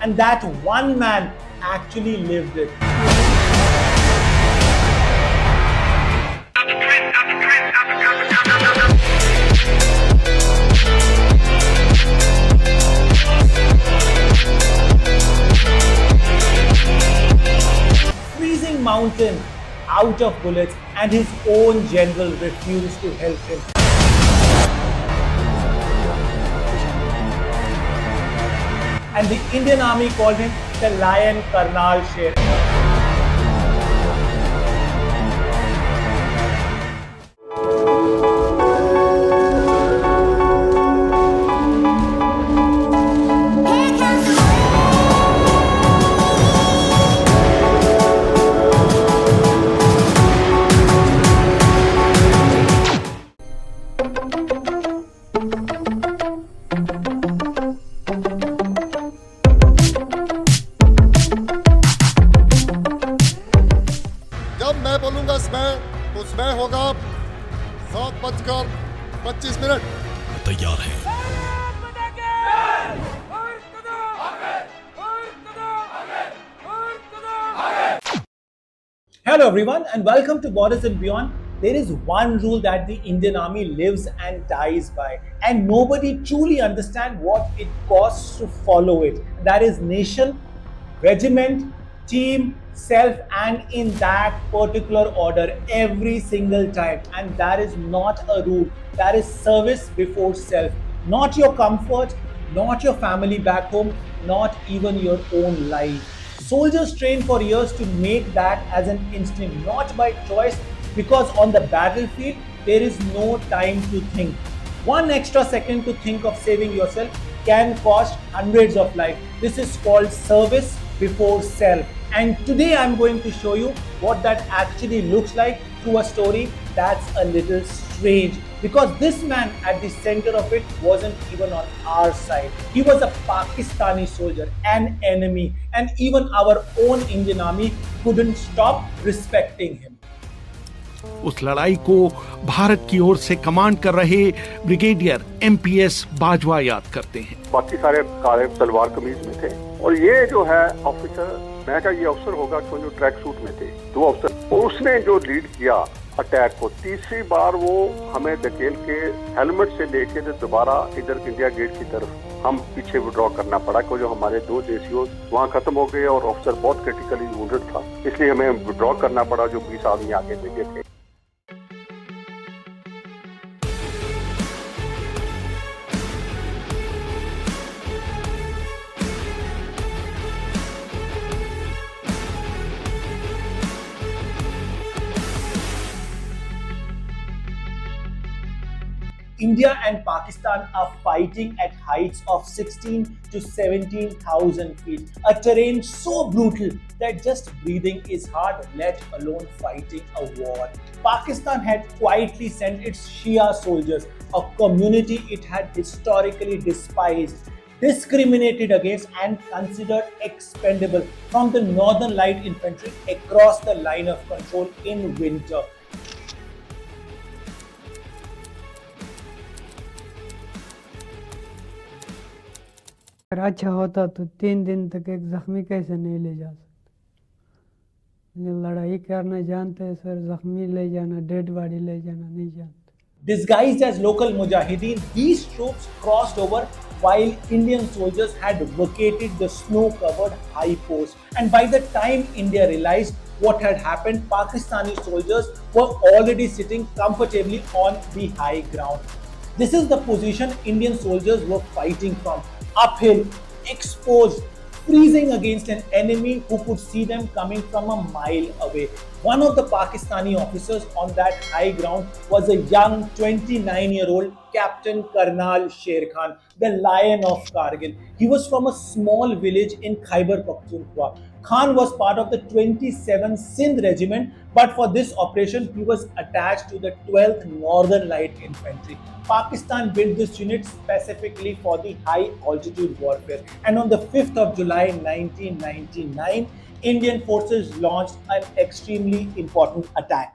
and that one man actually lived it. Freezing mountain, out of bullets, and his own general refused to help him. And the Indian Army called him the Lion Karnal Sher. जब मैं बोलूंगा smash तो smash होगा 7:25 तैयार है। Hello everyone and welcome to Borders and Beyond. There is one rule that the Indian Army lives and dies by, and nobody truly understands what it costs to follow it. That is nation, regiment, team, self, and in that particular order every single time. And that is not a rule. That is service before self. Not your comfort, not your family back home, not even your own life. Soldiers train for years to make that as an instinct, not by choice, because on the battlefield there is no time to think. One extra second to think of saving yourself can cost hundreds of lives. This is called service before self. And today I'm going to show you what that actually looks like through a story that's a little strange. Because this man at the center of it wasn't even on our side. He was a Pakistani soldier, an enemy, and even our own Indian Army couldn't stop respecting him. उस लड़ाई को भारत की ओर से command कर रहे brigadier M.P.S Bajwa याद करते हैं। बाकी सारे काले सलवार कमीज में थे और ये जो है ऑफिसर, मैं क्या ये अफसर होगा जो ट्रैक सूट में थे, दो अफसर, उसने जो लीड किया अटैक को, तीसरी बार वो हमें धकेल के हेलमेट से लेके तो दोबारा इधर इंडिया गेट की तरफ हम पीछे विड्रॉ करना पड़ा, क्योंकि जो हमारे दो जेसीओ वहाँ खत्म हो गए और ऑफिसर बहुत क्रिटिकली वुंडेड था, इसलिए हमें विड्रॉ करना पड़ा। जो 20 आदमी आगे भेजे थे। India and Pakistan are fighting at heights of 16 to 17,000 feet. A terrain so brutal that just breathing is hard, let alone fighting a war. Pakistan had quietly sent its Shia soldiers, a community it had historically despised, discriminated against, and considered expendable, from the Northern Light Infantry across the line of control in winter. अगर अच्छा होता तो 3 दिन तक एक जख्मी कैसे नहीं ले जा सकते। लड़ाई करना जानते हैं सर, जख्मी ले जाना, डेड बॉडी ले जाना नहीं जानते। Disguised as local mujahideen, these troops crossed over while Indian soldiers had vacated the snow-covered high post. And by the time India realized what had happened, Pakistani soldiers were already sitting comfortably on the high ground. This is the position Indian soldiers were fighting from. Uphill, exposed, freezing against an enemy who could see them coming from a mile away. One of the Pakistani officers on that high ground was a young 29-year-old Captain Karnal Sher Khan, the Lion of Kargil. He was from a small village in Khyber Pakhtunkhwa. Khan was part of the 27th Sindh Regiment, but for this operation, he was attached to the 12th Northern Light Infantry. Pakistan built this unit specifically for the high altitude warfare. And on the 5th of July 1999, Indian forces launched an extremely important attack.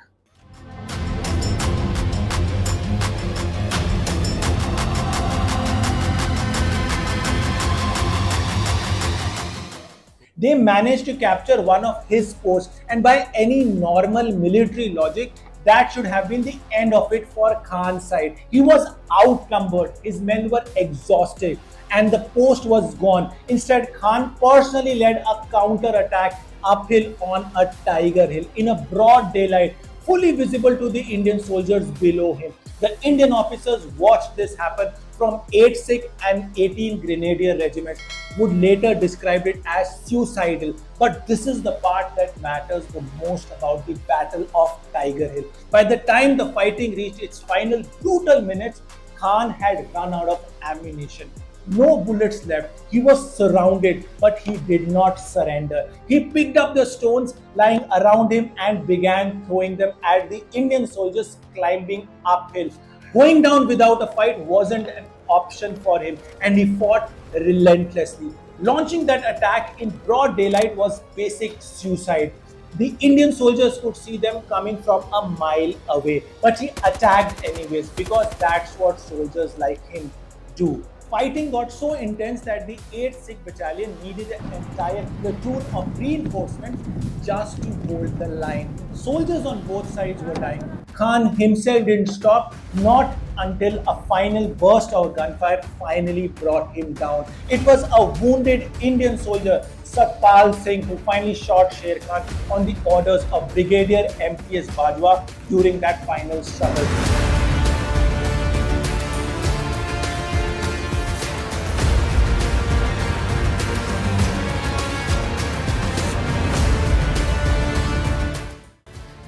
They managed to capture one of his posts, and by any normal military logic, that should have been the end of it for Khan's side. He was outnumbered, his men were exhausted, and the post was gone. Instead, Khan personally led a counter attack uphill on a tiger hill in a broad daylight, fully visible to the Indian soldiers below him. The Indian officers watched this happen from 8th Sikh and 18 Grenadier regiments, would later describe it as suicidal. But this is the part that matters the most about the Battle of Tiger Hill. By the time the fighting reached its final brutal minutes, Khan had run out of ammunition. No bullets left. He was surrounded, but he did not surrender. He picked up the stones lying around him and began throwing them at the Indian soldiers climbing uphill. Going down without a fight wasn't an option for him, and he fought relentlessly. Launching that attack in broad daylight was basic suicide. The Indian soldiers could see them coming from a mile away, but he attacked anyways because that's what soldiers like him do. Fighting got so intense that the 8th Sikh Battalion needed an entire platoon of reinforcements just to hold the line. Soldiers on both sides were dying. Khan himself didn't stop, not until a final burst of gunfire finally brought him down. It was a wounded Indian soldier, Satpal Singh, who finally shot Sher Khan on the orders of Brigadier M.P.S. Bajwa during that final struggle.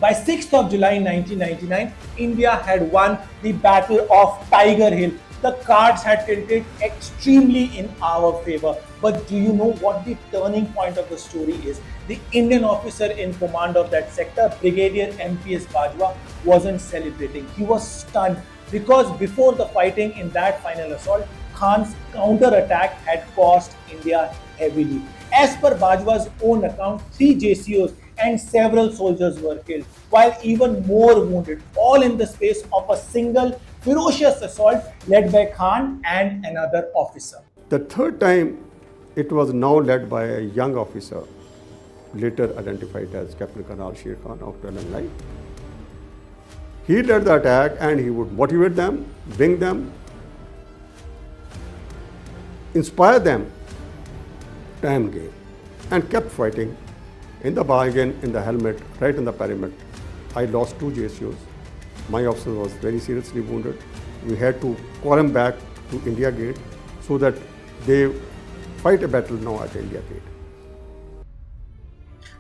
By 6th of July 1999, India had won the Battle of Tiger Hill. The cards had tilted extremely in our favor. But do you know what the turning point of the story is? The Indian officer in command of that sector, Brigadier M.P.S. Bajwa, wasn't celebrating. He was stunned because before the fighting in that final assault, Khan's counter-attack had cost India heavily. As per Bajwa's own account, 3 JCOs and several soldiers were killed, while even more wounded, all in the space of a single ferocious assault led by Khan and another officer. The third time, it was now led by a young officer, later identified as Captain Karnal Sher Khan of 12 He led the attack and he would motivate them, bring them, inspire them, time gain, and kept fighting. In the bargain, in the helmet, right in the pyramid, I lost 2 JCOs. My officer was very seriously wounded. We had to call him back to India Gate so that they fight a battle now at India Gate.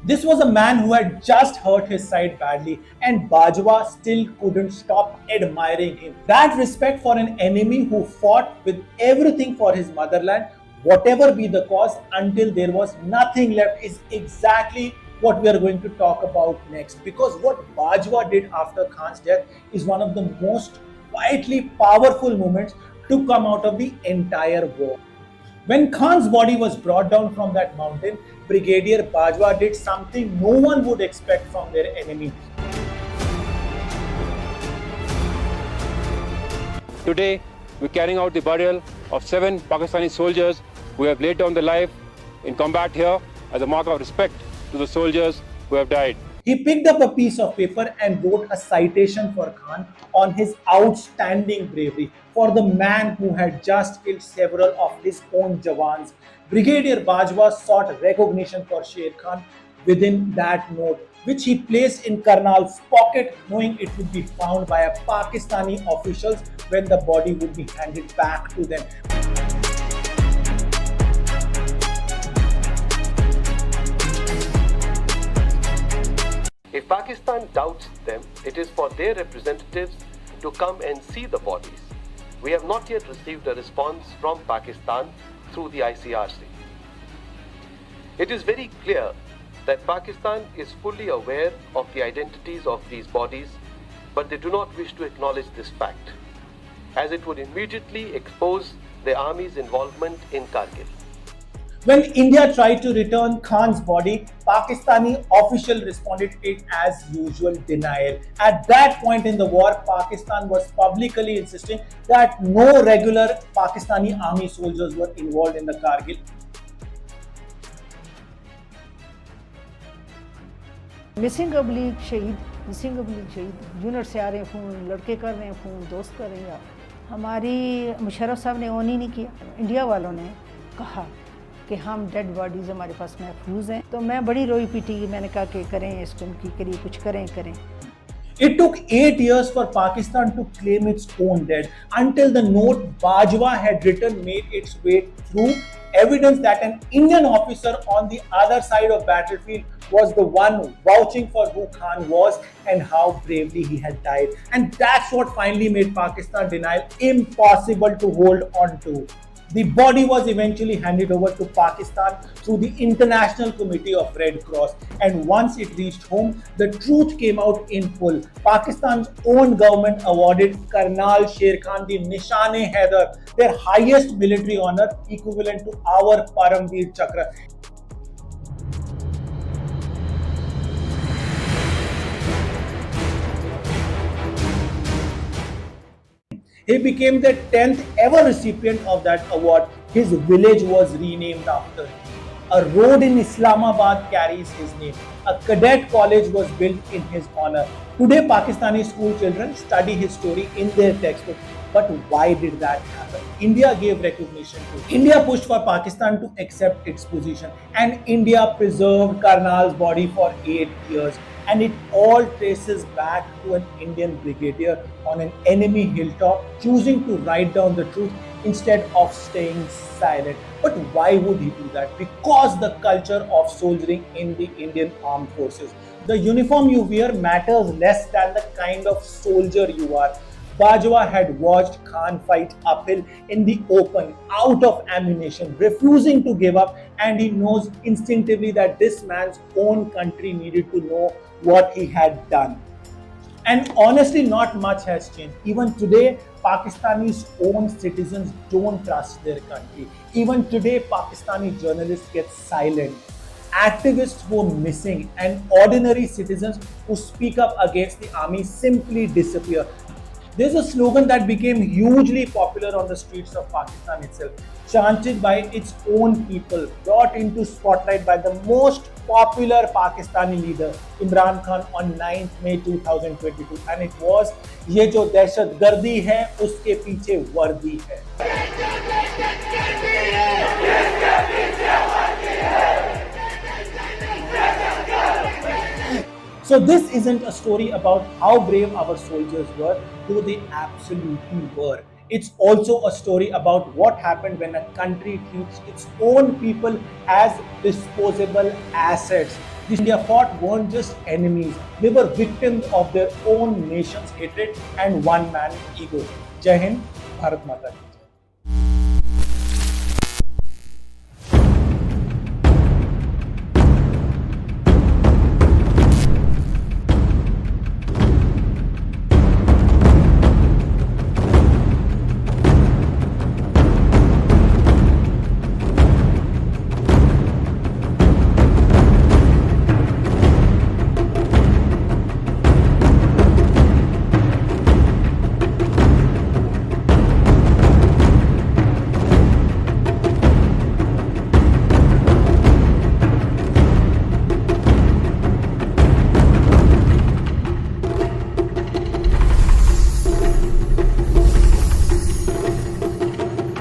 This was a man who had just hurt his side badly, and Bajwa still couldn't stop admiring him. That respect for an enemy who fought with everything for his motherland, whatever be the cause, until there was nothing left, is exactly what we are going to talk about next. Because what Bajwa did after Khan's death is one of the most quietly powerful moments to come out of the entire war. When Khan's body was brought down from that mountain, Brigadier Bajwa did something no one would expect from their enemy. Today, we're carrying out the burial of 7 Pakistani soldiers who have laid down their life in combat here as a mark of respect to the soldiers who have died. He picked up a piece of paper and wrote a citation for Khan on his outstanding bravery for the man who had just killed several of his own Jawans. Brigadier Bajwa sought recognition for Sher Khan within that note, which he placed in Karnal's pocket, knowing it would be found by a Pakistani officials when the body would be handed back to them. If Pakistan doubts them, it is for their representatives to come and see the bodies. We have not yet received a response from Pakistan through the ICRC. It is very clear that Pakistan is fully aware of the identities of these bodies, but they do not wish to acknowledge this fact, as it would immediately expose the army's involvement in Kargil. When India tried to return Khan's body, Pakistani official responded it as usual denial. At that point in the war, Pakistan was publicly insisting that no regular Pakistani army soldiers were involved in the Kargil. Missing अब्लीग शहीद unit से आ रहे हैं phone, लड़के कर रहे हैं phone, दोस्त कर रहे हैं। हमारी मुशर्रफ साहब ने ऑन ही नहीं किया। इंडिया वालों ने कहा कि हम डेड बॉडीज़ हमारे पास महफूज हैं। तो मैं बड़ी रोई पीटी, मैंने कहा कि करें इसको, उनकी करिए, कुछ करें। It took 8 years for Pakistan to claim its own dead until the note Bajwa had written made its way through, evidence that an Indian officer on the other side of battlefield was the one vouching for who Khan was and how bravely he had died. And that's what finally made Pakistan denial impossible to hold on to. The body was eventually handed over to Pakistan through the International Committee of Red Cross. And once it reached home, the truth came out in full. Pakistan's own government awarded Karnal Sher Khan the Nishan-e-Haider, their highest military honor, equivalent to our Paramveer Chakra. He became the 10th ever recipient of that award. His village was renamed after him. A road in Islamabad carries his name. A cadet college was built in his honor. Today, Pakistani school children study his story in their textbook. But why did that happen? India gave recognition to it. India pushed for Pakistan to accept its position. And India preserved Karnal's body for 8 years. And it all traces back to an Indian brigadier on an enemy hilltop choosing to write down the truth instead of staying silent. But why would he do that? Because the culture of soldiering in the Indian armed forces. The uniform you wear matters less than the kind of soldier you are. Bajwa had watched Khan fight uphill in the open, out of ammunition, refusing to give up, and he knows instinctively that this man's own country needed to know what he had done. And honestly, not much has changed. Even today, Pakistani's own citizens don't trust their country. Even today, Pakistani journalists get silent. Activists go missing, and ordinary citizens who speak up against the army simply disappear. There's a slogan that became hugely popular on the streets of Pakistan itself, chanted by its own people, brought into spotlight by the most popular Pakistani leader, Imran Khan, on 9th May 2022. And it was, "ये जो दहशतगर्दी है, उसके पीछे वर्दी है." So this isn't a story about how brave our soldiers were, though they absolutely were. It's also a story about what happened when a country treats its own people as disposable assets. The India fought weren't just enemies, they were victims of their own nation's hatred and one-man ego. Jai Hind, Bharat Mata Ki.